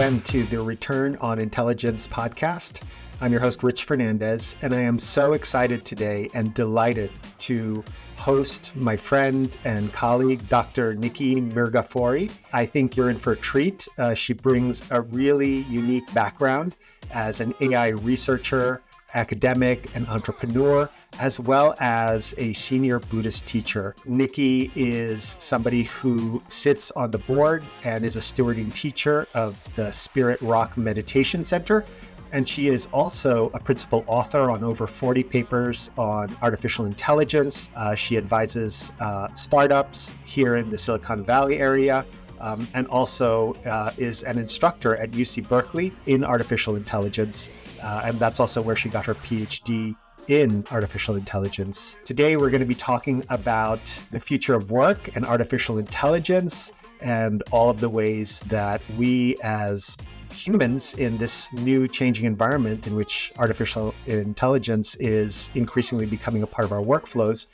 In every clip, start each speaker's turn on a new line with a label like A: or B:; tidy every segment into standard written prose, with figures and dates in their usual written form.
A: again to the Return on Intelligence podcast. I'm your host, Rich Fernandez, and I am so excited today and delighted to host my friend and colleague, Dr. Nikki Mirghafori. I think you're in for a treat. She brings a really unique background as an AI researcher, academic, and entrepreneur, as well as a senior Buddhist teacher. Nikki is somebody who sits on the board and is a stewarding teacher of the Spirit Rock Meditation Center. And she is also a principal author on over 40 papers on artificial intelligence. She advises startups here in the Silicon Valley area, and also is an instructor at UC Berkeley in artificial intelligence. And that's also where she got her PhD in artificial intelligence. Today, we're going to be talking about the future of work and artificial intelligence and all of the ways that we as humans in this new changing environment in which artificial intelligence is increasingly becoming a part of our workflows,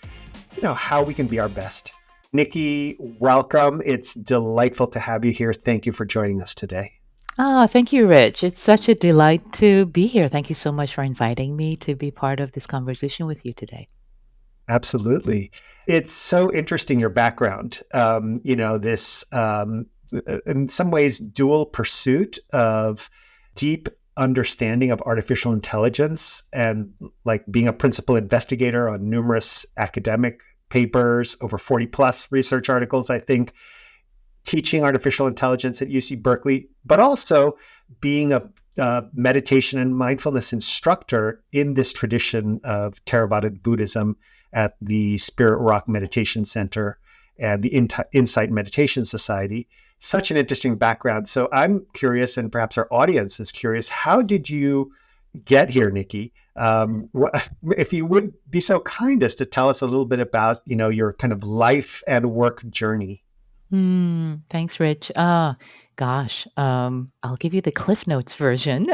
A: how we can be our best. Nikki, welcome. It's delightful to have you here. Thank you for joining us today.
B: Thank you, Rich. It's such a delight to be here. Thank you so much for inviting me to be part of this conversation with you today.
A: Absolutely. It's so interesting, your background. This, in some ways, dual pursuit of deep understanding of artificial intelligence and like being a principal investigator on numerous academic papers, over 40 plus research articles, I think, teaching artificial intelligence at UC Berkeley, but also being a meditation and mindfulness instructor in this tradition of Theravada Buddhism at the Spirit Rock Meditation Center and the Insight Meditation Society. Such an interesting background. So I'm curious, and perhaps our audience is curious, how did you get here, Nikki? If you would be so kind as to tell us a little bit about, your kind of life and work journey.
B: Thanks, Rich. I'll give you the Cliff Notes version.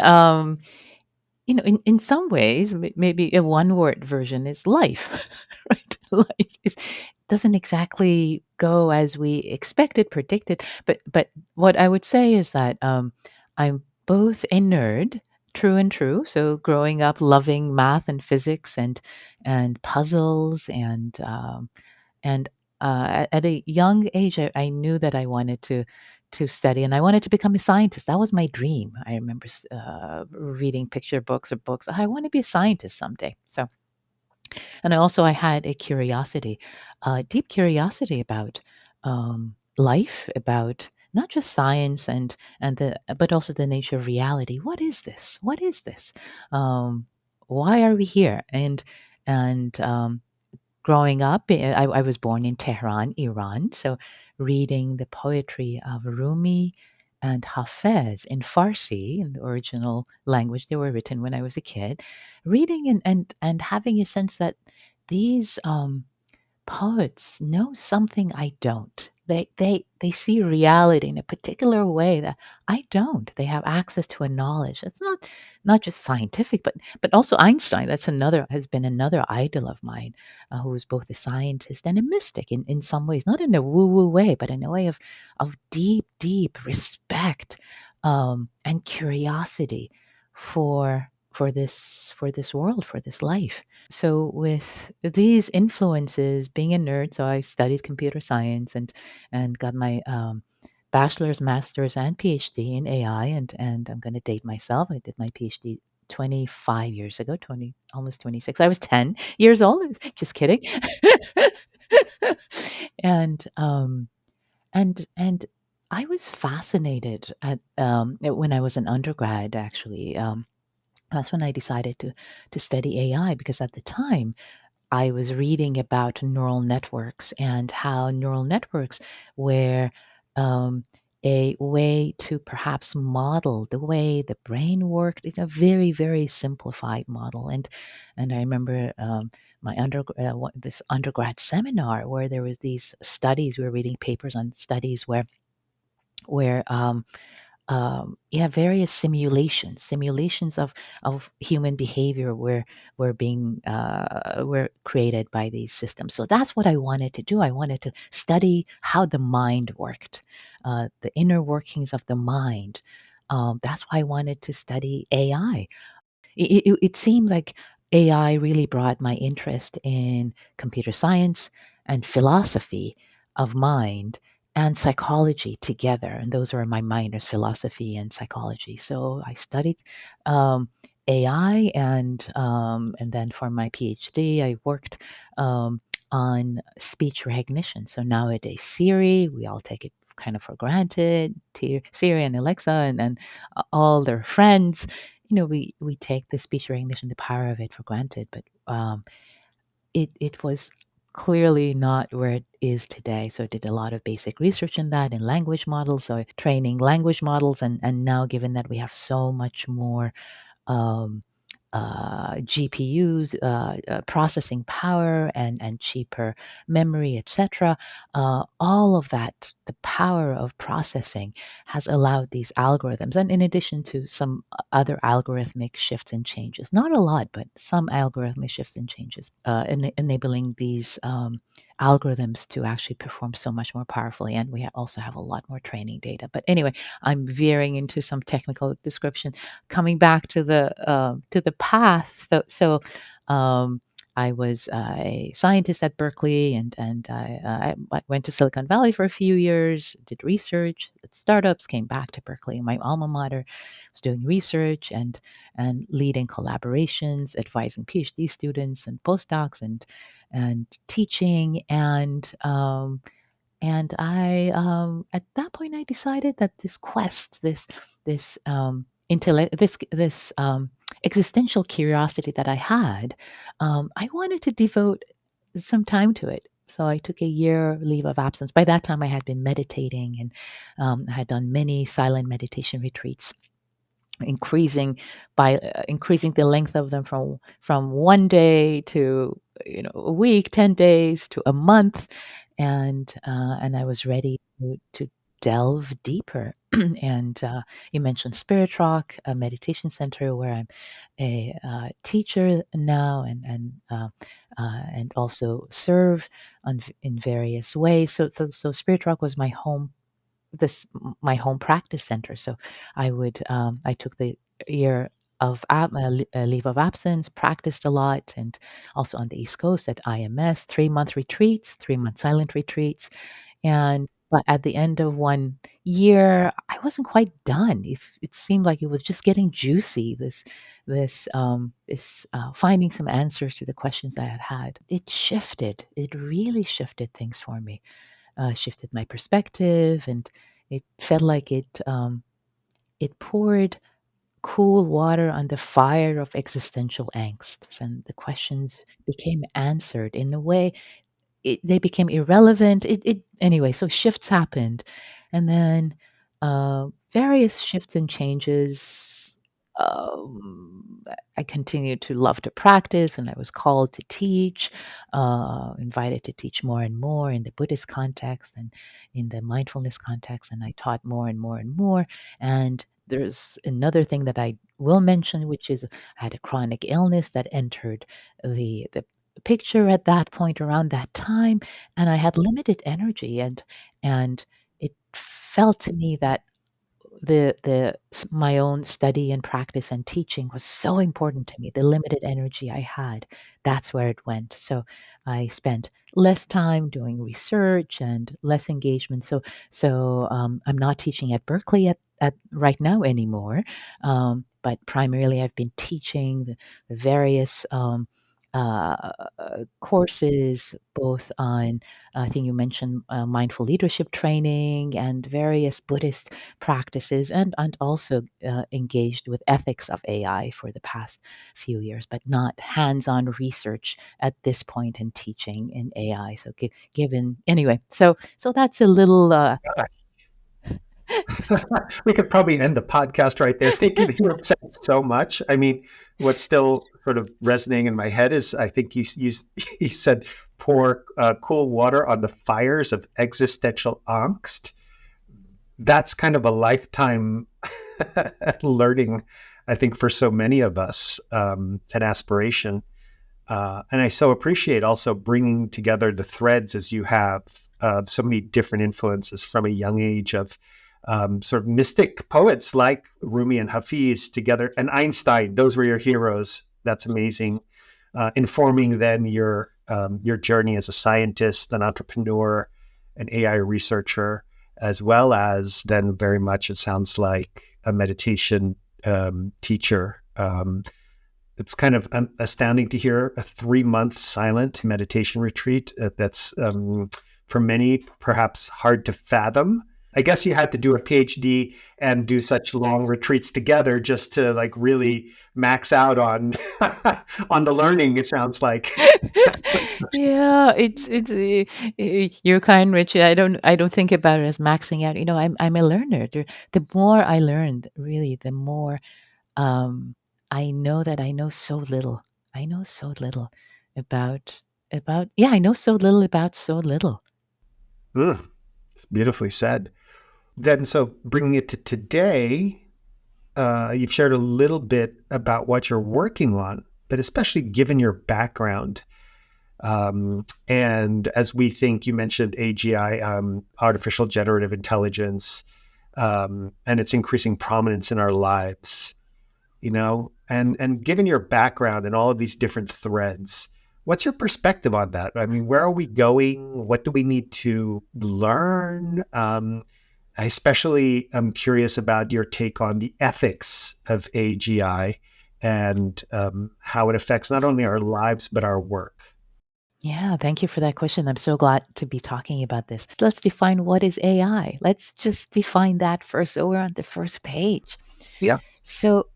B: In some ways, maybe a one-word version is life, right? Life doesn't exactly go as we expected, predicted. But what I would say is that I'm both a nerd, true and true. So growing up loving math and physics and puzzles and at a young age, I knew that I wanted to study and I wanted to become a scientist. That was my dream. I remember reading picture books or books. I want to be a scientist someday. So, and I had a curiosity, deep curiosity about life, about not just science but also the nature of reality. What is this? What is this? Why are we here? And growing up, I was born in Tehran, Iran. So reading the poetry of Rumi and Hafez in Farsi, in the original language they were written when I was a kid, reading and having a sense that these poets know something I don't. They see reality in a particular way that I don't. They have access to a knowledge. It's not just scientific, but also Einstein. Has been another idol of mine, who was both a scientist and a mystic in some ways, not in a woo woo way, but in a way of deep respect and curiosity for this world, for this life. So with these influences, being a nerd, so I studied computer science and got my bachelor's, master's, and PhD in AI. And I'm going to date myself. I did my PhD 25 years ago, 20, almost 26. I was 10 years old. Just kidding. and and I was fascinated when I was an undergrad. Actually, that's when I decided to study AI, because at the time I was reading about neural networks and how neural networks were um, a way to perhaps model the way the brain worked. It's a very, very simplified model. And I remember this undergrad seminar where there was these studies. We were reading papers on studies where various simulations of human behavior were created by these systems. So that's what I wanted to do. I wanted to study how the mind worked, the inner workings of the mind, that's why I wanted to study AI. It seemed like AI really brought my interest in computer science and philosophy of mind and psychology together. And those were my minors, philosophy and psychology. So I studied um, AI, and then for my PhD, I worked um, on speech recognition. So nowadays, Siri, we all take it kind of for granted. Siri and Alexa and all their friends, we take the speech recognition, the power of it for granted, but it was clearly not where it is today. So I did a lot of basic research in that, in language models, so training language models, and now given that we have so much more um, GPUs, processing power, and cheaper memory, etc. All of that, the power of processing, has allowed these algorithms, and in addition to some other algorithmic shifts and changes, not a lot, but some algorithmic shifts and changes, enabling these algorithms to actually perform so much more powerfully. And we also have a lot more training data. But anyway, I'm veering into some technical description, coming back to the path. So, I was a scientist at Berkeley, and I went to Silicon Valley for a few years, did research at startups, came back to Berkeley, my alma mater, was doing research and leading collaborations, advising PhD students and postdocs, and teaching, and at that point, I decided that this quest, this intellect, this existential curiosity that I had, I wanted to devote some time to it. So I took a year leave of absence. By that time, I had been meditating, and I had done many silent meditation retreats, increasing the length of them from 1 day to a week, 10 days to a month, and I was ready to delve deeper. And you mentioned Spirit Rock, a meditation center where I'm a teacher now, and also serve in various ways. So Spirit Rock was my home practice center. So I took the year of leave of absence, practiced a lot, and also on the East Coast at IMS, 3-month retreats, 3-month silent retreats. And but at the end of 1 year, I wasn't quite done. If it seemed like it was just getting juicy, this finding some answers to the questions I had had. It shifted. It really shifted things for me, shifted my perspective, and it felt like it poured cool water on the fire of existential angst, and the questions became answered in a way. They became irrelevant. It anyway. So shifts happened, and then various shifts and changes. I continued to love to practice, and I was called to teach, invited to teach more and more in the Buddhist context and in the mindfulness context, and I taught more and more and more. And there's another thing that I will mention, which is I had a chronic illness that entered the picture at that point around that time, and I had limited energy, and it felt to me that my own study and practice and teaching was so important to me. The limited energy I had, that's where it went. So I spent less time doing research and less engagement. So I'm not teaching at Berkeley at right now anymore, but primarily I've been teaching the various uh, courses, both on, I think you mentioned, mindful leadership training and various Buddhist practices, and also engaged with ethics of AI for the past few years, but not hands-on research at this point in teaching in AI. So given anyway, so that's a little.
A: We could probably end the podcast right there. Thinking that you have said so much. I mean, what's still sort of resonating in my head is I think you said pour cool water on the fires of existential angst. That's kind of a lifetime learning, I think, for so many of us, an aspiration. And I so appreciate also bringing together the threads as you have of so many different influences from a young age of sort of mystic poets like Rumi and Hafiz together, and Einstein. Those were your heroes. That's amazing. Informing then your journey as a scientist, an entrepreneur, an AI researcher, as well as then very much it sounds like a meditation teacher. It's kind of astounding to hear a 3-month silent meditation retreat that's for many perhaps hard to fathom. I guess you had to do a PhD and do such long retreats together just to like really max out on on the learning. It sounds like.
B: Yeah, you're kind, Richie. I don't think about it as maxing out. I'm a learner. The more I learned, really, the more um, I know that I know so little. I know so little about yeah. I know so little about so little.
A: Ugh, it's beautifully said. Then, so bringing it to today, you've shared a little bit about what you're working on, but especially given your background. And as we think, you mentioned AGI, artificial generative intelligence, and its increasing prominence in our lives, and given your background and all of these different threads, what's your perspective on that? I mean, where are we going? What do we need to learn? I especially am curious about your take on the ethics of AGI and how it affects not only our lives, but our work.
B: Yeah, thank you for that question. I'm so glad to be talking about this. Let's define what is AI. Let's just define that first. So we're on the first page.
A: Yeah.
B: So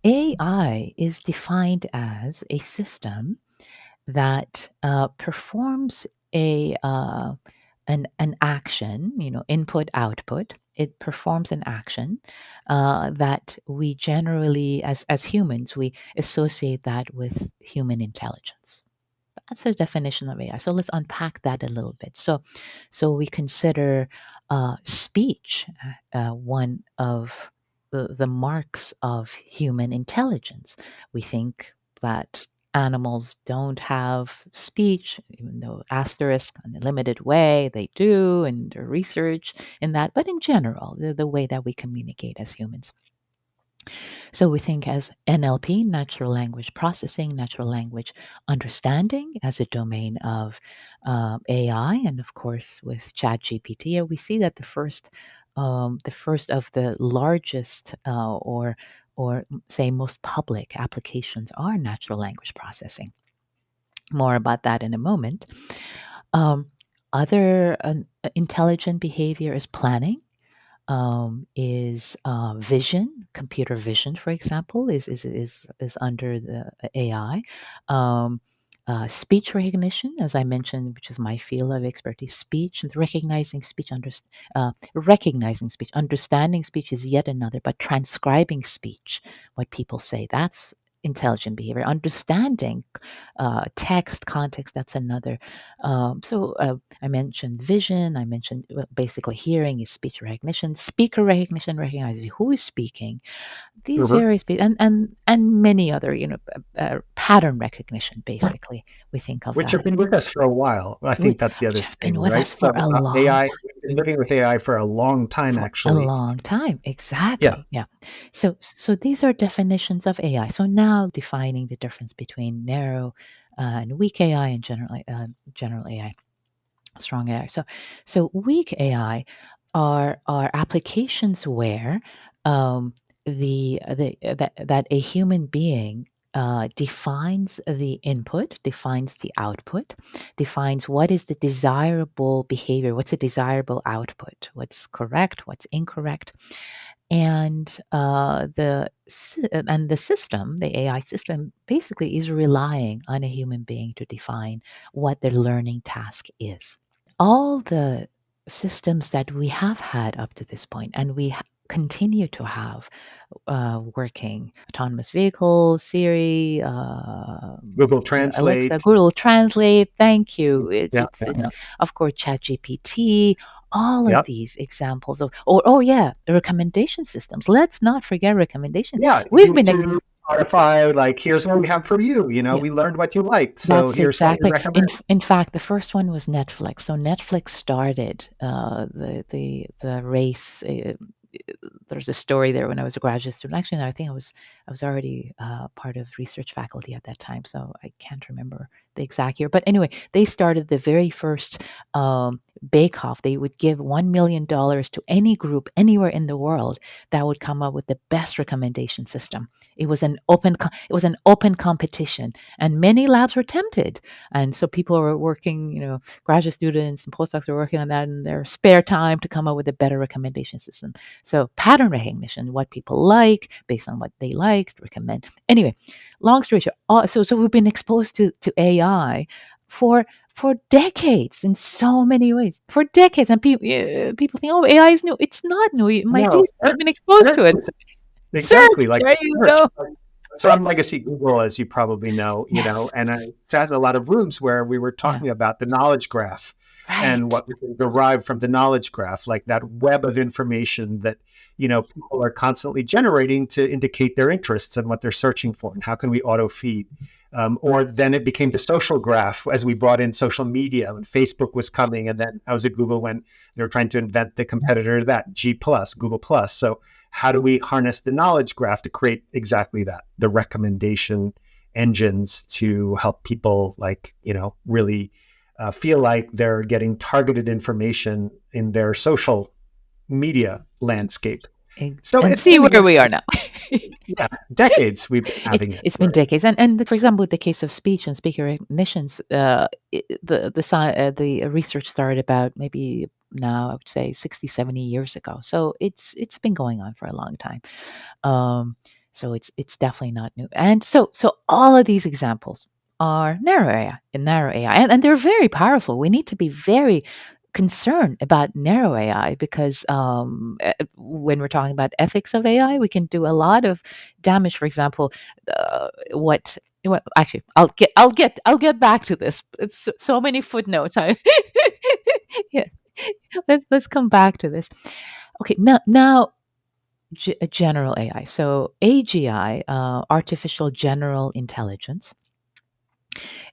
B: AI is defined as a system that performs an action, input output. It performs an action that we generally, as humans, we associate that with human intelligence. That's the definition of AI. So let's unpack that a little bit. So we consider speech one of the marks of human intelligence. We think that animals don't have speech, even though asterisk in a limited way they do, and there's research in that. But in general, the way that we communicate as humans. So we think as NLP, natural language processing, natural language understanding, as a domain of AI, and of course with ChatGPT, we see that the first of the largest or say most public applications are natural language processing. More about that in a moment. Um, other intelligent behavior is planning, is vision, computer vision, for example, is under the AI. Um, speech recognition, as I mentioned, which is my field of expertise, speech and recognizing speech, understanding speech is yet another, but transcribing speech, what people say, that's intelligent behavior. Understanding text, context, that's another. So I mentioned vision. I mentioned basically hearing is speech recognition. Speaker recognition recognizes who is speaking. These
A: Mhm.
B: various and many other pattern recognition. Basically, we think of
A: Which
B: that,
A: have been with us for a while. I think that's the
B: which
A: other
B: have been
A: thing,
B: with
A: right?
B: us for
A: So
B: a long
A: AI, we've been living with AI for a long time, actually.
B: time.
A: Yeah.
B: Exactly. Yeah. So these are definitions of AI. So now defining the difference between narrow and weak AI and general AI, strong AI. So weak AI are applications where um, that a human being defines the input, defines the output, defines what is the desirable behavior, what's a desirable output, what's correct, what's incorrect, and the system, the AI system, basically is relying on a human being to define what the learning task is. All the systems that we have had up to this point, and we continue to have working, autonomous vehicles, Siri,
A: Google
B: Alexa,
A: Translate.
B: Google Translate. Thank you.
A: Yeah.
B: It's of course ChatGPT. All of
A: Yeah.
B: these examples of, or oh yeah, the recommendation systems. Let's not forget recommendation.
A: Yeah.
B: We've been ex-
A: YouTube, codify, like, here's what we have for you.
B: Yeah.
A: We learned what you liked. So
B: That's
A: here's what we
B: exactly. In
A: recommend.
B: in fact, the first one was Netflix. So Netflix started the race. There's a story there when I was a graduate student. Actually, no, I think I was already part of research faculty at that time, so I can't remember the exact year. But anyway, they started the very first bake off. They would give $1 million to any group anywhere in the world that would come up with the best recommendation system. It was an open competition, and many labs were tempted, and so people were working. Graduate students and postdocs were working on that in their spare time to come up with a better recommendation system. So pattern recognition, what people like based on what they like, recommend. Anyway, long story short, so we've been exposed to AI for decades in so many ways. For decades, and people think, oh, AI is new. It's not new. My
A: No,
B: teachers have been exposed to it.
A: search.
B: Search.
A: Exactly. Like
B: There you
A: search.
B: go.
A: So I'm legacy Google, as you probably know,
B: Yes.
A: and I sat in a lot of rooms where we were
B: Yeah.
A: talking about the knowledge graph and
B: Right.
A: what we can derive from the knowledge graph, like that web of information that, people are constantly generating to indicate their interests and what they're searching for, and how can we auto feed. Or then it became the social graph as we brought in social media, and Facebook was coming. And then I was at Google when they were trying to invent the competitor to that, G plus, Google plus. So how do we harness the knowledge graph to create exactly that, the recommendation engines to help people, like, really feel like they're getting targeted information in their social media landscape. So
B: And
A: it's
B: see
A: been
B: where we are
A: years,
B: now.
A: yeah, decades we've been
B: it's
A: having it,
B: it's been
A: right?
B: decades, and for example, with the case of speech and speaker recognitions, the research started about maybe now I would say 60, 70 years ago. So it's been going on for a long time. Um, so it's definitely not new. And so all of these examples are narrow AI, and they're very powerful. We need to be very concerned about narrow AI because when we're talking about ethics of AI, we can do a lot of damage. For example, what actually I'll get back to this. It's so many footnotes. Yeah, let's come back to this. Okay, now general AI. So AGI, artificial general intelligence,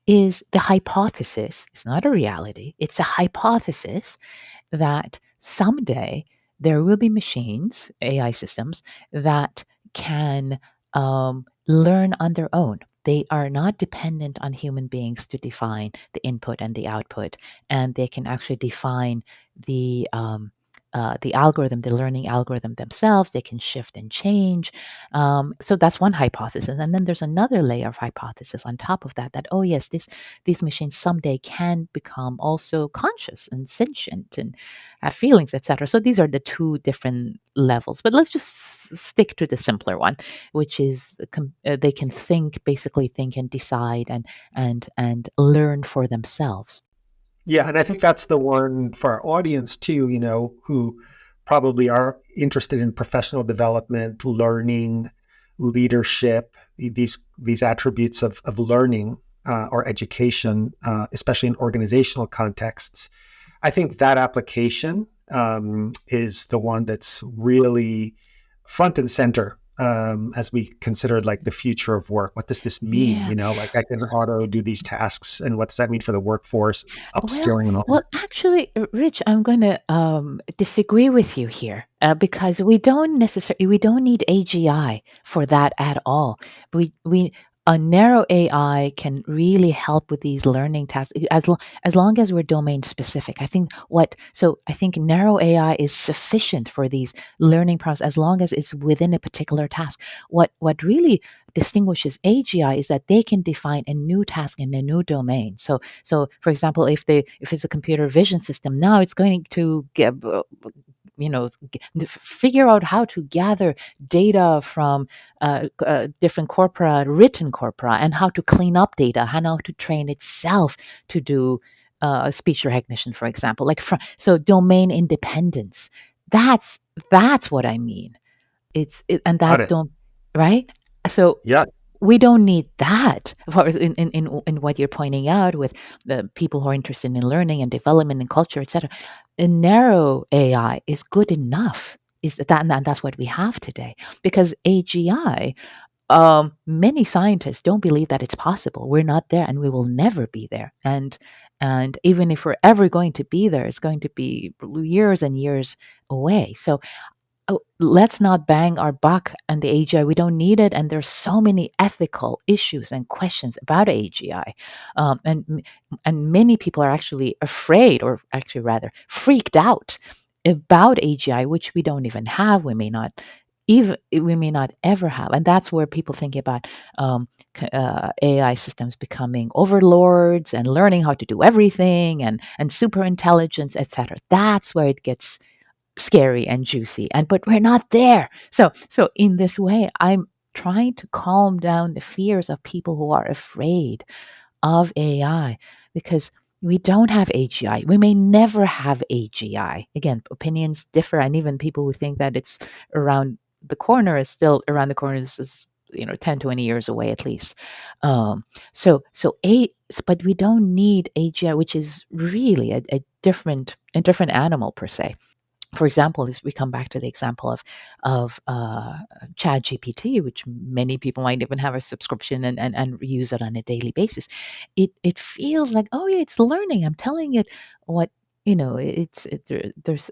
B: is the hypothesis. It's not a reality. It's a hypothesis that someday there will be machines, AI systems, that can learn on their own. They are not dependent on human beings to define the input and the output, and they can actually define the algorithm, the learning algorithm themselves. They can shift and change. So that's one hypothesis, and then there's another layer of hypothesis on top of that. That, oh yes, these machines someday can become also conscious and sentient and have feelings, etc. So these are the two different levels. But let's just stick to the simpler one, which is they can basically think and decide and learn for themselves.
A: Yeah, and I think that's the one for our audience too, who probably are interested in professional development, learning, leadership, these attributes of learning or education, especially in organizational contexts. I think that application is the one that's really front and center as we consider, like, the future of work. What does this mean?
B: Yeah.
A: Like, I can auto do these tasks, and what does that mean for the workforce,
B: Well,
A: upskilling and all
B: well,
A: that?
B: actually, Rich, I'm going to disagree with you here because we don't need AGI for that at all. We A narrow AI can really help with these learning tasks as long as we're domain specific. I think narrow AI is sufficient for these learning problems as long as it's within a particular task. What really distinguishes AGI is that they can define a new task in a new domain. So, for example, if it's a computer vision system, now it's going to figure out how to gather data from different corpora, written corpora, and how to clean up data, and how to train itself to do speech recognition, for example. So domain independence. That's that's what I mean. And
A: Got
B: that
A: it.
B: don't right. So
A: Yeah.
B: we don't need that in what you're pointing out with the people who are interested in learning and development and culture, etc. A narrow AI is good enough. Is that and that's what we have today because AGI many scientists don't believe that it's possible. We're not there, and we will never be there. And even if we're ever going to be there, it's going to be years and years away. So let's not bang our buck on the AGI. We don't need it. And there's so many ethical issues and questions about AGI. And many people are actually afraid, or actually rather freaked out about AGI, which we don't even have. We may not ever have. And that's where people think about AI systems becoming overlords and learning how to do everything, and super intelligence, etc. That's where it gets scary and juicy, and but we're not there. So in this way, I'm trying to calm down the fears of people who are afraid of AI, because we don't have AGI. We may never have AGI. Again, opinions differ, and even people who think that it's around the corner is still around the corner. This is 10, 20 years away at least. um but we don't need AGI, which is really a different animal per se. For example, if we come back to the example of Chat GPT, which many people might even have a subscription and use it on a daily basis, it feels like, oh yeah, it's learning. I'm telling it what there's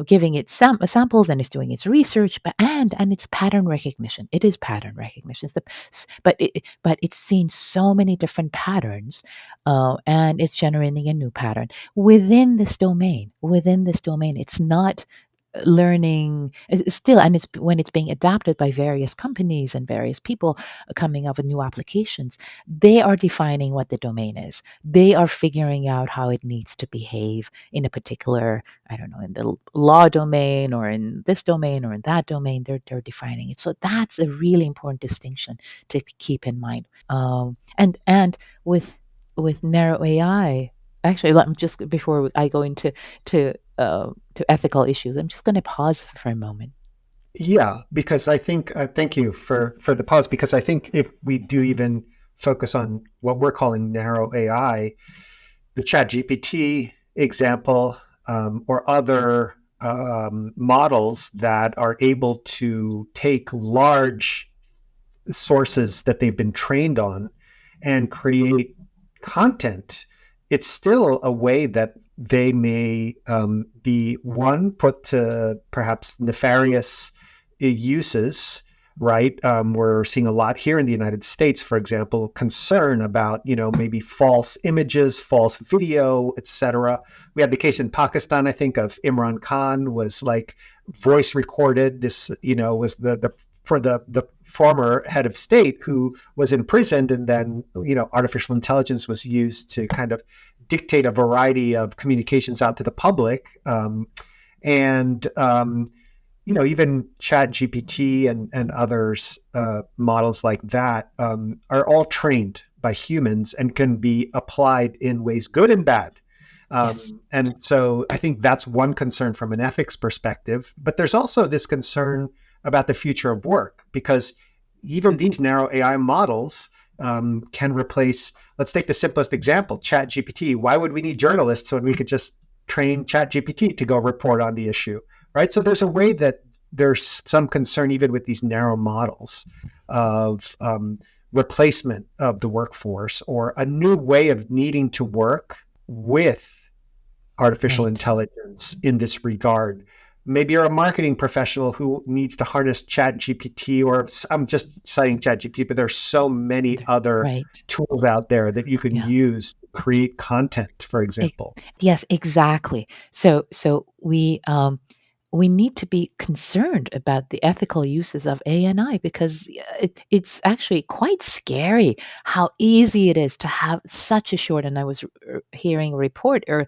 B: giving it samples, and it's doing its research, and it's pattern recognition. It is pattern recognition. But it's seen so many different patterns, and it's generating a new pattern within this domain. It's not learning still, and it's when it's being adapted by various companies and various people coming up with new applications. They are defining what the domain is. They are figuring out how it needs to behave in a particular, I don't know, in the law domain, or in this domain, or in that domain. They're defining it. So that's a really important distinction to keep in mind. And with narrow AI, actually, let me just, before I go into to ethical issues, I'm just going to pause for a moment.
A: Yeah, because I think thank you for the pause, because I think if we do even focus on what we're calling narrow AI, the Chat GPT example, or other models that are able to take large sources that they've been trained on and create content, it's still a way that they may be, one, put to perhaps nefarious uses, right? We're seeing a lot here in the United States, for example, concern about, maybe false images, false video, etc. We had the case in Pakistan, I think, of Imran Khan was like voice recorded. This, was the for the former head of state who was imprisoned, and then artificial intelligence was used to kind of dictate a variety of communications out to the public, and even Chat GPT and others, models like that, are all trained by humans and can be applied in ways good and bad.
B: Yes.
A: And so I think that's one concern from an ethics perspective. But there's also this concern about the future of work, because even these narrow AI models can replace, let's take the simplest example, Chat GPT. Why would we need journalists when we could just train Chat GPT to go report on the issue, right? So there's a way that there's some concern even with these narrow models of replacement of the workforce, or a new way of needing to work with artificial
B: Right.
A: intelligence in this regard. Maybe you're a marketing professional who needs to harness Chat GPT, or I'm just citing Chat GPT, but there's so many other
B: Right.
A: tools out there that you can
B: Yeah.
A: use to create content, for
B: E-
A: example.
B: yes, exactly. So we need to be concerned about the ethical uses of ANI, because it's actually quite scary how easy it is to have such a short. And I was hearing a report or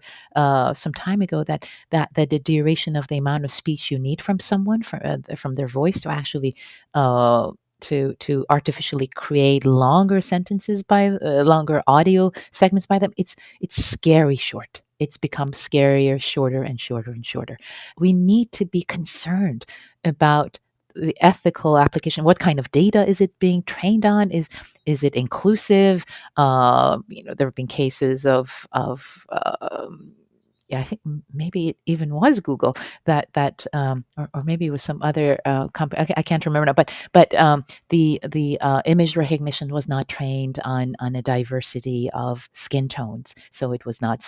B: some time ago that the duration of the amount of speech you need from someone, from their voice, to actually to artificially create longer sentences by longer audio segments by them, it's scary short. It's become scarier, shorter and shorter and shorter. We need to be concerned about the ethical application. What kind of data is it being trained on? Is it inclusive? There have been cases of yeah, I think maybe it even was Google or maybe it was some other company. I can't remember now. But the image recognition was not trained on a diversity of skin tones, so it was not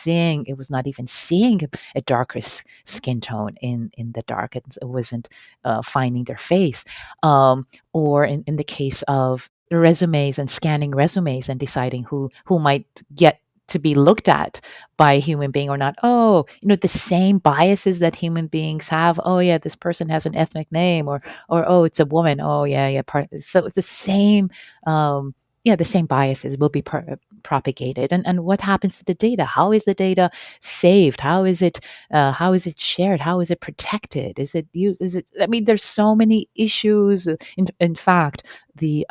B: even seeing a darker skin tone in the dark. It wasn't finding their face, or in the case of resumes and scanning resumes and deciding who might get to be looked at by a human being or not. Oh, the same biases that human beings have. Oh yeah, this person has an ethnic name, or oh, it's a woman. Oh yeah, yeah. So it's the same. Yeah, the same biases will be propagated. And what happens to the data? How is the data saved? How is it shared? How is it protected? Is it used? Is it? I mean, there's so many issues. In fact, the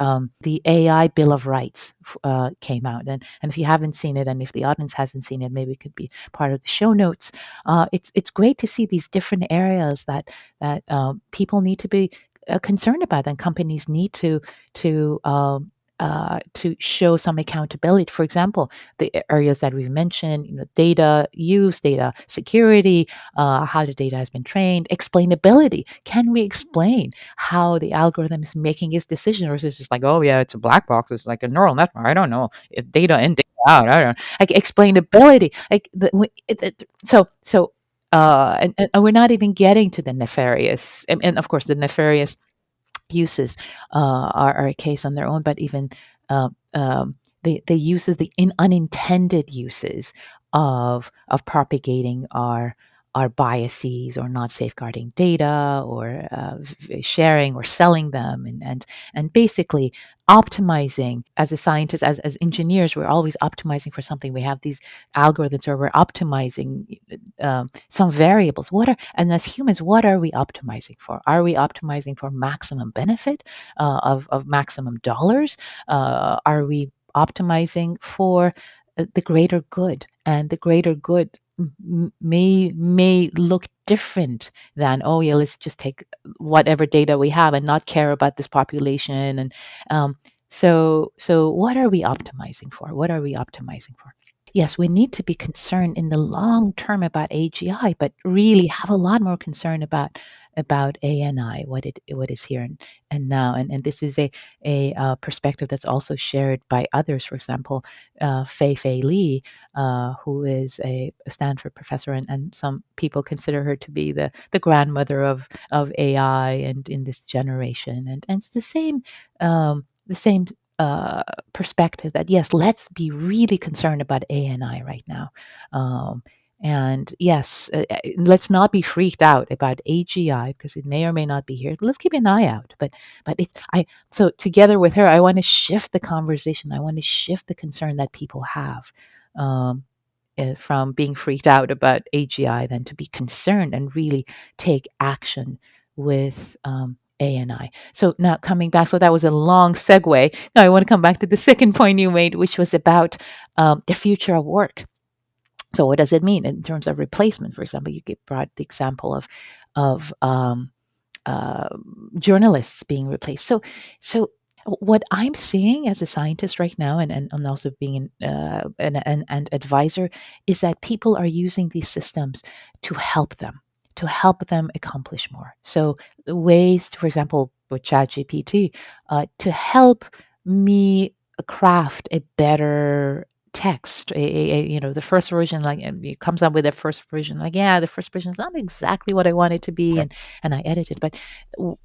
B: AI Bill of Rights came out, and if you haven't seen it, and if the audience hasn't seen it, maybe it could be part of the show notes. It's great to see these different areas that people need to be concerned about, and companies need to show some accountability. For example, the areas that we've mentioned, data use, data security, how the data has been trained, explainability. Can we explain how the algorithm is making its decision, or is it just like, oh yeah, it's a black box, it's like a neural network? I don't know, data in, data out. I don't know. Like explainability, like and we're not even getting to the nefarious, and of course the nefarious uses are a case on their own, but even uh, um, the uses, unintended uses of propagating our biases, or not safeguarding data, or sharing or selling them, and basically optimizing. As a scientist, as engineers, we're always optimizing for something. We have these algorithms where we're optimizing some variables. And as humans, what are we optimizing for? Are we optimizing for maximum benefit, of maximum dollars? Are we optimizing for the greater good? And the greater good may look different than, oh yeah, let's just take whatever data we have and not care about this population. And um, so what are we optimizing for? What are we optimizing for? Yes, we need to be concerned in the long term about AGI, but really have a lot more concern about ANI, what is here and now. And this is a perspective that's also shared by others. For example, Fei Li, who is a Stanford professor, and some people consider her to be the grandmother of AI and in this generation. And it's the same uh, perspective that, yes, let's be really concerned about ANI right now. Um, and yes, let's not be freaked out about AGI because it may or may not be here. Let's keep an eye out. But it's I so together with her, I want to shift the conversation. I want to shift the concern that people have. Um, from being freaked out about AGI, then to be concerned and really take action with ANI. So now coming back, so that was a long segue. Now I want to come back to the second point you made, which was about the future of work. So what does it mean in terms of replacement? For example, brought the example of uh, journalists being replaced. So what I'm seeing as a scientist right now, and also being an advisor, is that people are using these systems to help them, accomplish more. So the ways, for example, with ChatGPT, to help me craft a better text, the first version, like, it comes up with a first version, like, yeah, the first version is not exactly what I want it to be, and I edit it, but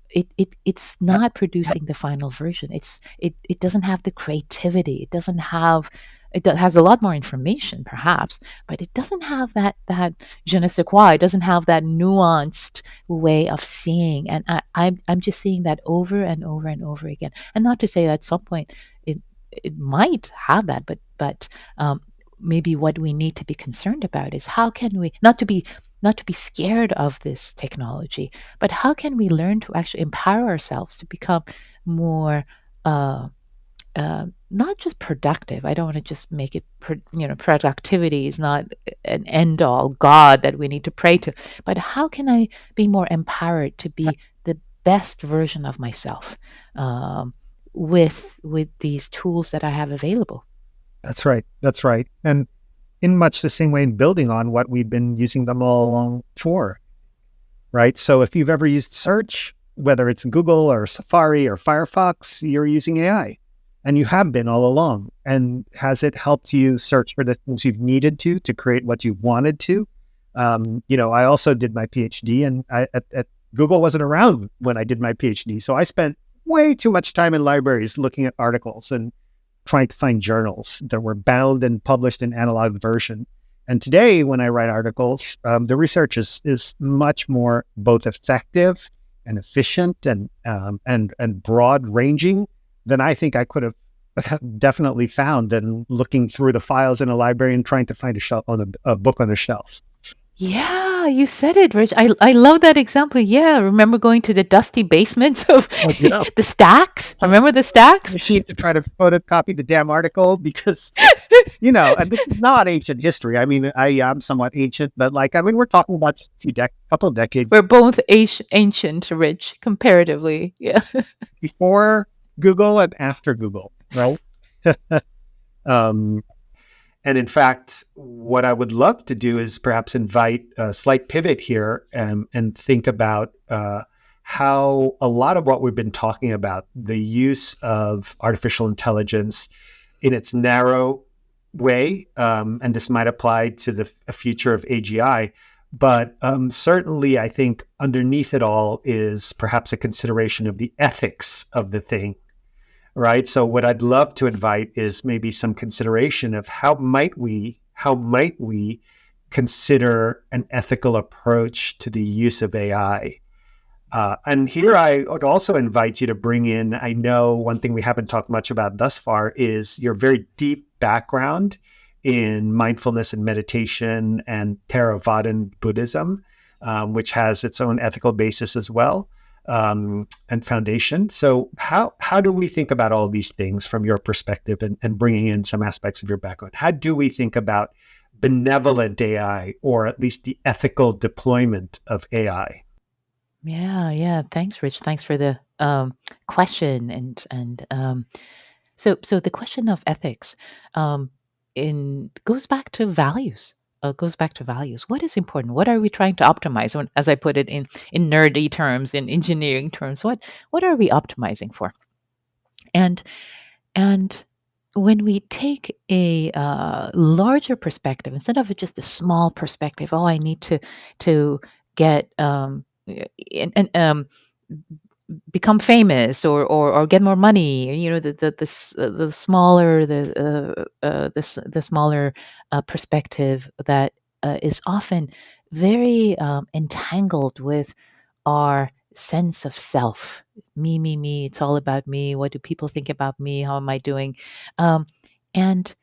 B: it's not producing the final version. It doesn't have the creativity. It doesn't have. Has a lot more information, perhaps, but it doesn't have that je ne sais quoi. It doesn't have that nuanced way of seeing, and I'm just seeing that over and over and over again. And not to say that at some point it it might have that, but maybe what we need to be concerned about is how can we not to be scared of this technology, but how can we learn to actually empower ourselves to become more uh, not just productive. I don't want to just make it, productivity is not an end all God that we need to pray to, but how can I be more empowered to be the best version of myself with these tools that I have available?
A: That's right. That's right. And in much the same way in building on what we've been using them all along for, right? So if you've ever used search, whether it's Google or Safari or Firefox, you're using AI, and you have been all along. And has it helped you search for the things you've needed to create what you wanted to? I also did my PhD, and at Google wasn't around when I did my PhD. So I spent way too much time in libraries looking at articles and trying to find journals that were bound and published in analog version. And today, when I write articles, the research is much more both effective and efficient and broad ranging than I think I could have definitely found than looking through the files in a library and trying to find a book on a shelf.
B: Yeah, you said it, Rich. I love that example. Yeah, remember going to the dusty basements of
A: Oh, yeah.
B: the stacks? Remember the stacks?
A: Machine to try to photocopy the damn article because, and this is not ancient history. I mean, I am somewhat ancient, but we're talking about couple of decades
B: We're both ancient, Rich, comparatively. Yeah.
A: before Google and after Google, right? um, And in fact, what I would love to do is perhaps invite a slight pivot here and think about how a lot of what we've been talking about, the use of artificial intelligence in its narrow way, and this might apply to the future of AGI, but certainly I think underneath it all is perhaps a consideration of the ethics of the thing. Right. So what I'd love to invite is maybe some consideration of how might we consider an ethical approach to the use of AI. And here I would also invite you to bring in, I know one thing we haven't talked much about thus far is your very deep background in mindfulness and meditation and Theravadan Buddhism, which has its own ethical basis as well. And foundation. So how do we think about all these things from your perspective and bringing in some aspects of your background? How do we think about benevolent AI or at least the ethical deployment of AI?
B: Yeah, yeah. Thanks, Rich. Thanks for the question. And so the question of ethics in goes back to values. Goes back to values. What is important? What are we trying to optimize? When, as I put it in nerdy terms, in engineering terms, what are we optimizing for? And and when we take a larger perspective instead of just a small perspective, oh, I need to get and become famous or get more money. The smaller the smaller perspective that is often very entangled with our sense of self. Me. It's all about me. What do people think about me? How am I doing? Um, and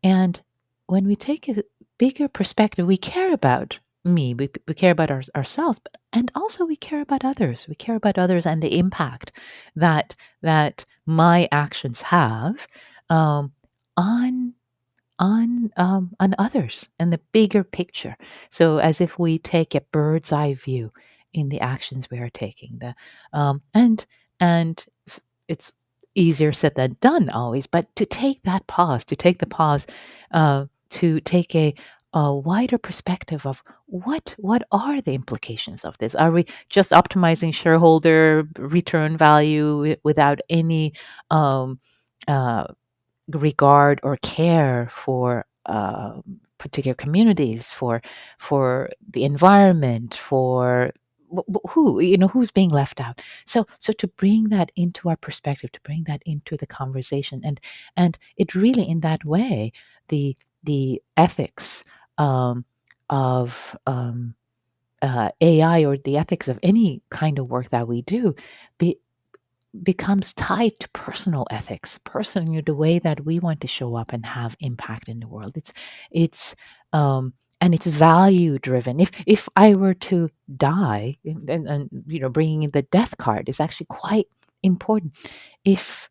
B: and when we take a bigger perspective, we care about me. We care about ourselves, but and also we care about others. We care about others and the impact that my actions have um, on on others and the bigger picture. So as if we take a bird's eye view in the actions we are taking. It's easier said than done always, but to take that pause, to take the pause, to take a wider perspective of what are the implications of this? Are we just optimizing shareholder return value without any um, uh, regard or care for particular communities, for the environment, for who's being left out? So to bring that into our perspective, to bring that into the conversation, and it really in that way the ethics of AI or the ethics of any kind of work that we do be, becomes tied to personal ethics, personal the way that we want to show up and have impact in the world. It's and it's value driven. If I were to die, and bringing in the death card is actually quite important. If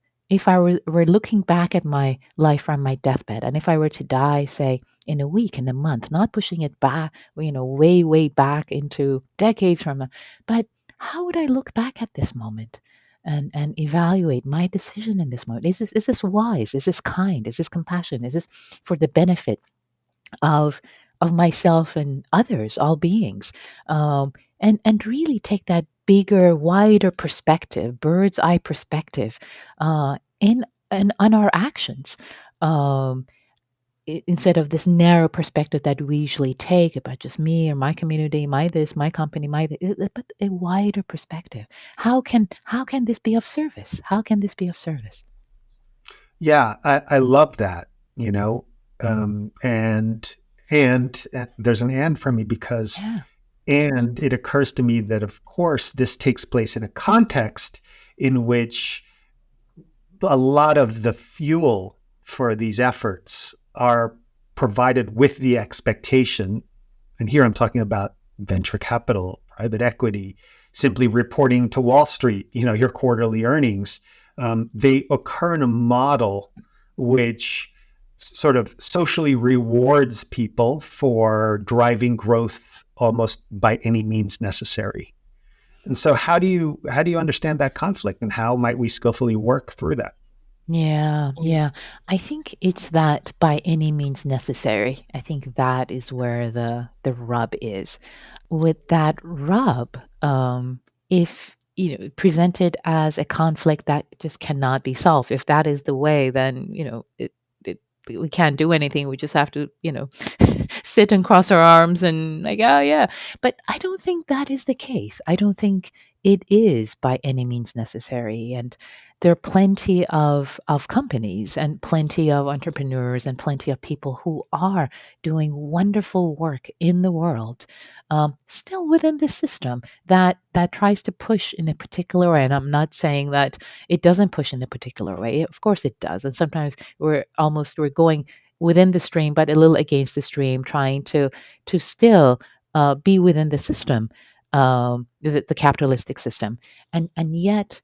B: I were looking back at my life from my deathbed, and if I were to die, say in a week, in a month, not pushing it back, way back into decades from now, but how would I look back at this moment? And evaluate my decision in this moment. Is this wise? Is this kind? Is this compassion? Is this for the benefit of myself and others, all beings, and really take that bigger, wider perspective, bird's eye perspective, in and on our actions. Um, Instead of this narrow perspective that we usually take about just me or my community, my this, my company, but a wider perspective. How can this be of service? How can this be of service?
A: Yeah, I love that, you know, and there's an and for me because
B: Yeah.
A: and it occurs to me that of course this takes place in a context in which a lot of the fuel for these efforts are provided with the expectation, and here I'm talking about venture capital, private equity, simply reporting to Wall Street, your quarterly earnings. They occur in a model which sort of socially rewards people for driving growth almost by any means necessary. And so how do you understand that conflict and how might we skillfully work through that?
B: Yeah, yeah. I think it's that by any means necessary. I think that is where the rub is. With that rub, if presented as a conflict that just cannot be solved, if that is the way, then it we can't do anything. We just have to sit and cross our arms and like, oh yeah. But I don't think that is the case. I don't think it is by any means necessary. And there are plenty of companies and plenty of entrepreneurs and plenty of people who are doing wonderful work in the world, still within the system that tries to push in a particular way. And I'm not saying that it doesn't push in a particular way. Of course it does. And sometimes we're going within the stream, but a little against the stream, trying to still be within the system, the capitalistic system, and yet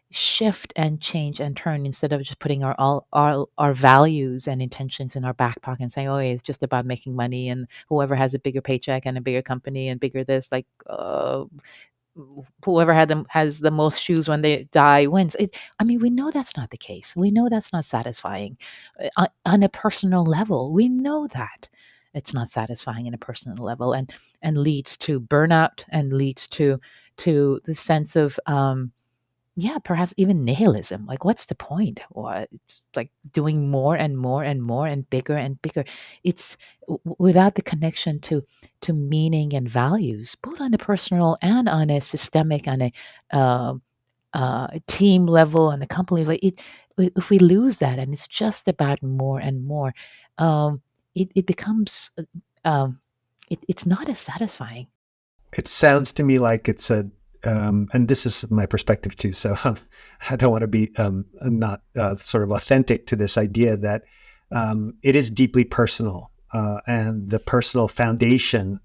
B: shift and change and turn instead of just putting our values and intentions in our back pocket and saying, oh, yeah, it's just about making money and whoever has a bigger paycheck and a bigger company and bigger this, like whoever has the most shoes when they die wins. I mean, we know that's not the case. We know that's not satisfying on a personal level. We know that it's not satisfying in a personal level, and leads to burnout and leads to the sense of yeah, perhaps even nihilism. Like, what's the point? Or it's like doing more and more and more and bigger and bigger. It's without the connection to meaning and values, both on a personal and on a systemic, on uh, a team level and a company level. If we lose that, and it's just about more and more, it becomes it's not as satisfying.
A: It sounds to me like it's and this is my perspective too. So I don't want to be not sort of authentic to this idea that it is deeply personal, and the personal foundation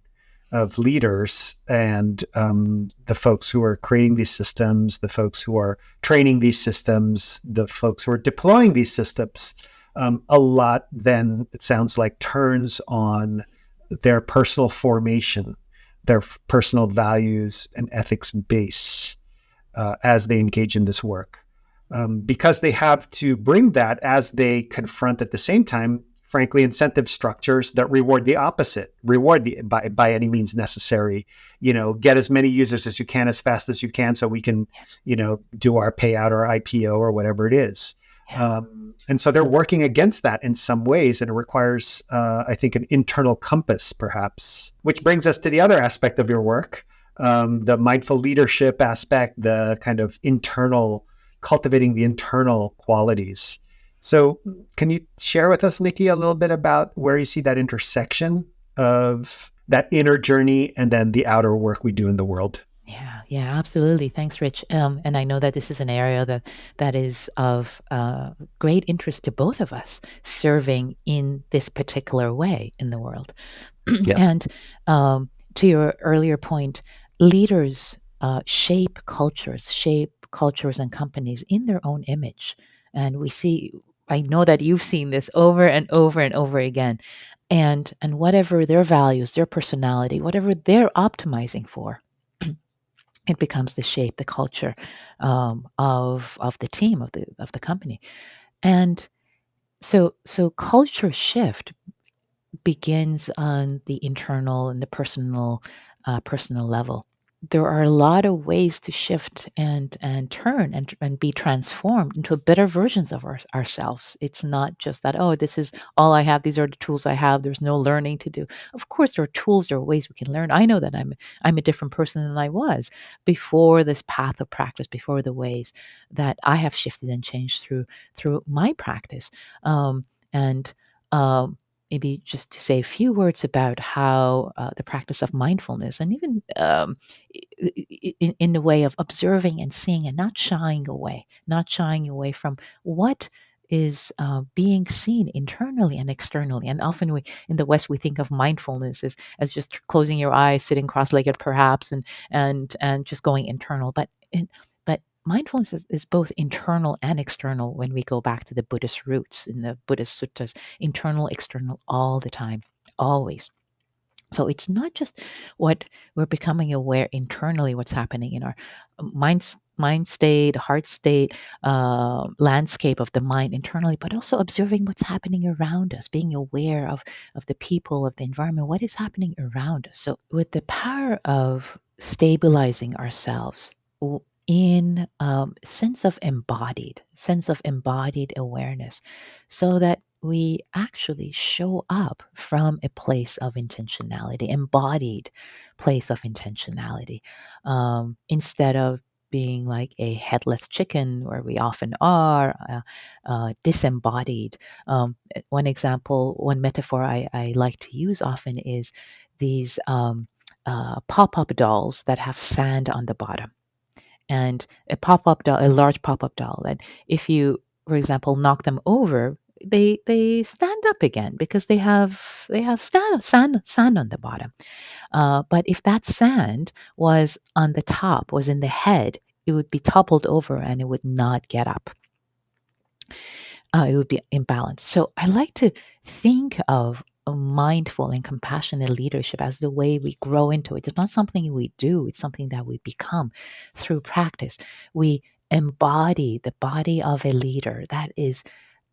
A: of leaders and the folks who are creating these systems, the folks who are training these systems, the folks who are deploying these systems. A lot then, it sounds like, turns on their personal formation, their personal values and ethics base as they engage in this work. Because they have to bring that as they confront at the same time, frankly, incentive structures that reward the opposite, reward the by any means necessary. Get as many users as you can as fast as you can so we can, do our payout or IPO or whatever it is.
B: Yeah.
A: And so they're working against that in some ways, and it requires, I think, an internal compass, perhaps, which brings us to the other aspect of your work, the mindful leadership aspect, the kind of internal, cultivating the internal qualities. So can you share with us, Nikki, a little bit about where you see that intersection of that inner journey and then the outer work we do in the world?
B: Yeah, yeah, absolutely. Thanks, Rich. And I know that this is an area that is of great interest to both of us, serving in this particular way in the world.
A: Yes.
B: And to your earlier point, leaders shape cultures and companies in their own image. And we see, I know that you've seen this over and over and over again. And whatever their values, their personality, whatever they're optimizing for, it becomes the shape, the culture of the team of the company. And so culture shift begins on the internal and the personal level. There are a lot of ways to shift and turn and be transformed into better versions of ourselves. It's not just that, oh, this is all I have, these are the tools I have, there's no learning to do. Of course there are tools, there are ways we can learn. I know that I'm a different person than I was before this path of practice, before the ways that I have shifted and changed through my practice. And um, Maybe just to say a few words about how the practice of mindfulness, and even in the way of observing and seeing and not shying away from what is being seen internally and externally. And often we in the West we think of mindfulness as just closing your eyes, sitting cross-legged perhaps, and just going internal. But mindfulness is both internal and external when we go back to the Buddhist roots in the Buddhist suttas, internal, external, all the time, always. So it's not just what we're becoming aware internally, what's happening in our mind state, heart state, landscape of the mind internally, but also observing what's happening around us, being aware of the people, of the environment, what is happening around us. So with the power of stabilizing ourselves in sense of embodied awareness, so that we actually show up from a place of intentionality, embodied place of intentionality, instead of being like a headless chicken, where we often are, disembodied. One example, one metaphor I like to use often is these pop up dolls that have sand on the bottom, and a large pop-up doll, and if you, for example, knock them over, they stand up again because they have sand on the bottom. But if that sand was on the top, was in the head, it would be toppled over and it would not get up. It would be imbalanced. So I like to think of a mindful and compassionate leadership as the way we grow into it. It's not something we do, it's something that we become through practice. We embody the body of a leader that is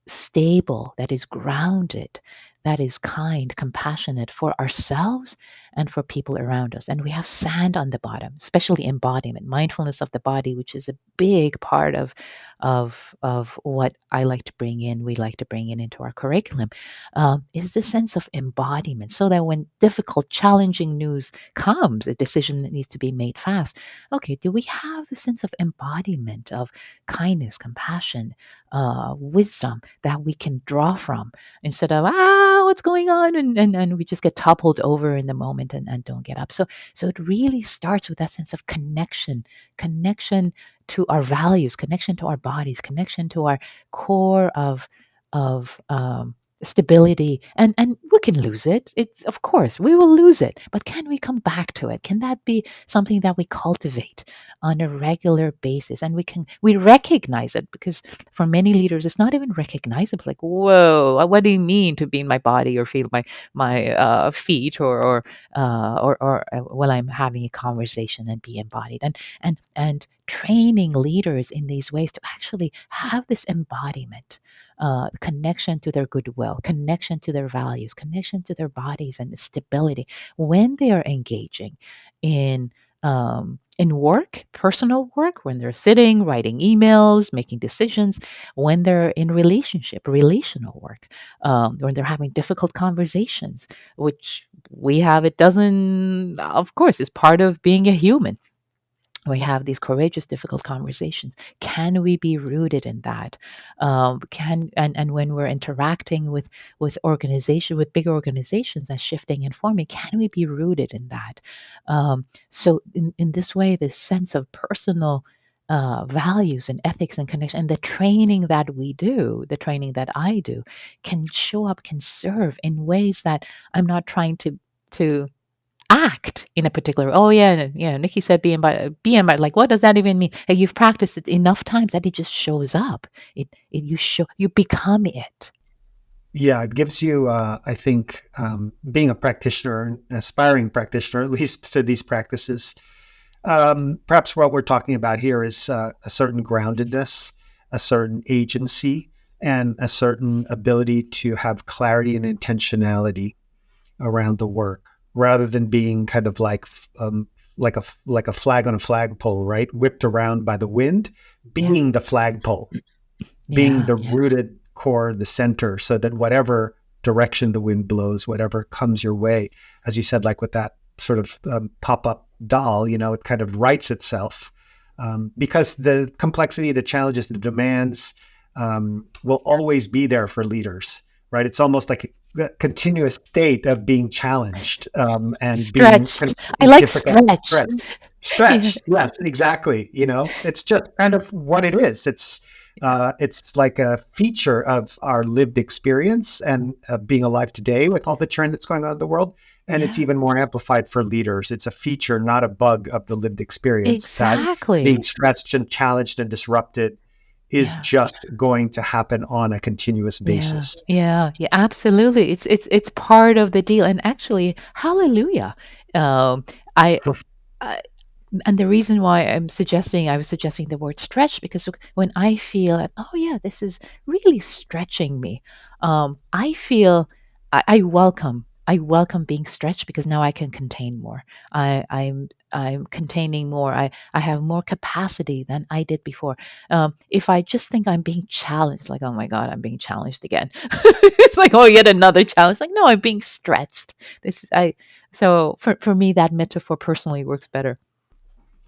B: stable, that is grounded, that is kind, compassionate for ourselves and for people around us. And we have sand on the bottom, especially embodiment, mindfulness of the body, which is a big part of what I like to bring in, we like to bring in into our curriculum, is the sense of embodiment. So that when difficult, challenging news comes, a decision that needs to be made fast. Okay, do we have the sense of embodiment of kindness, compassion, wisdom that we can draw from, instead of what's going on, and we just get toppled over in the moment and don't get up. So it really starts with that sense of connection to our values, connection to our bodies, connection to our core of stability, and we can lose it. It's, of course we will lose it, but can we come back to it? Can that be something that we cultivate on a regular basis, and we recognize it? Because for many leaders it's not even recognizable, like, whoa, what do you mean to be in my body or feel my feet, or while I'm having a conversation, and be embodied, and training leaders in these ways to actually have this embodiment, connection to their goodwill, connection to their values, connection to their bodies, and stability when they are engaging in work, personal work, when they're sitting, writing emails, making decisions, when they're in relational work, when they're having difficult conversations, which we have, it doesn't, of course, is part of being a human. We have these courageous, difficult conversations. Can we be rooted in that? Can and when we're interacting with bigger organizations that's shifting and forming, can we be rooted in that? So in this way, this sense of personal values and ethics and connection, and the training that we do, the training that I do, can show up, can serve in ways that I'm not trying to act in a particular. Oh yeah, Nikki said BMI, like, what does that even mean? Like, you've practiced it enough times that it just shows up. You become it.
A: Yeah, it gives you, I think, being a practitioner, an aspiring practitioner, at least to these practices. Perhaps what we're talking about here is a certain groundedness, a certain agency, and a certain ability to have clarity and intentionality. around the work, rather than being kind of like a flag on a flagpole, right? Whipped around by the wind,
B: Yes.
A: being the flagpole, being
B: Yeah.
A: the
B: Yeah.
A: rooted core, the center, so that whatever direction the wind blows, whatever comes your way, as you said, like with that sort of pop up doll, it kind of writes itself. Because the complexity, the challenges, the demands will always be there for leaders, right? It's almost like a continuous state of being challenged and being
B: Stretched. I
A: confronting
B: like
A: difficult
B: stretched.
A: threats.
B: Yeah.
A: Stretched, yes, exactly. It's just kind of what it is. It's like a feature of our lived experience and being alive today with all the churn that's going on in the world. And it's
B: Yeah.
A: even more amplified for leaders. It's a feature, not a bug of the lived experience, that being
B: Exactly.
A: stretched and challenged and disrupted is
B: Yeah.
A: just going to happen on a continuous
B: Yeah.
A: basis.
B: Yeah. Yeah. Absolutely. It's part of the deal. And actually, hallelujah. Um, I, I and the reason why I was suggesting the word stretch, because when I feel that, oh yeah, this is really stretching me, I feel I welcome being stretched, because now I can contain more. I'm containing more. I have more capacity than I did before. If I just think I'm being challenged, like, oh my God, I'm being challenged again. It's like, oh, yet another challenge. Like, no, I'm being stretched. This is I. So for me, that metaphor personally works better.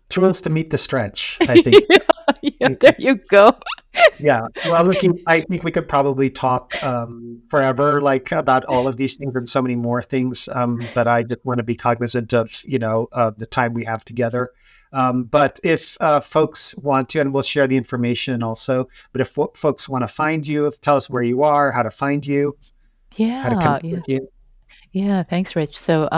A: Tools to meet the stretch, I think.
B: Yeah, yeah, there you go.
A: Yeah. Well, look, I think we could probably talk forever, like about all of these things and so many more things. But I just want to be cognizant of, the time we have together. But if folks want to, and we'll share the information also, but if folks want to find you, tell us where you are, how to find you, how to
B: Yeah,
A: connect
B: yeah.
A: with you.
B: Yeah, thanks, Rich. So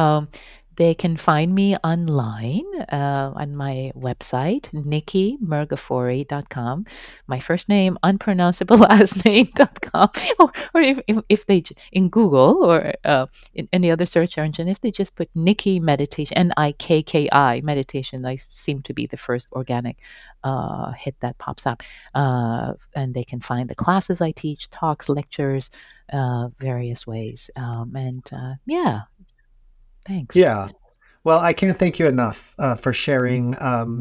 B: they can find me online on my website, nikkimirghafori.com. My first name, unpronounceable last name.com. Or if they, in Google or in any other search engine, if they just put Nikki Meditation, Nikki Meditation, I seem to be the first organic hit that pops up. And they can find the classes I teach, talks, lectures, various ways. And yeah, thanks.
A: Yeah. Well, I can't thank you enough for sharing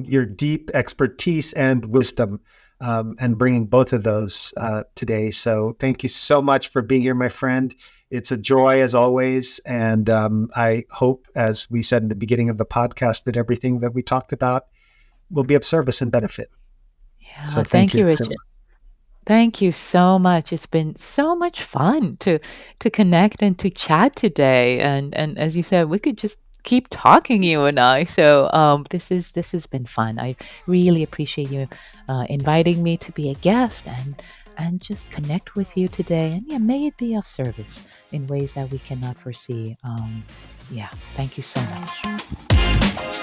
A: your deep expertise and wisdom and bringing both of those today. So, thank you so much for being here, my friend. It's a joy as always. And I hope, as we said in the beginning of the podcast, that everything that we talked about will be of service and benefit.
B: Yeah,
A: So, thank
B: thank
A: you
B: you,
A: so
B: Richard.
A: much.
B: Thank you so much. It's been so much fun to connect and to chat today. And as you said, we could just keep talking, you and I. So this has been fun. I really appreciate you inviting me to be a guest and just connect with you today. And yeah, may it be of service in ways that we cannot foresee. Yeah, thank you so much.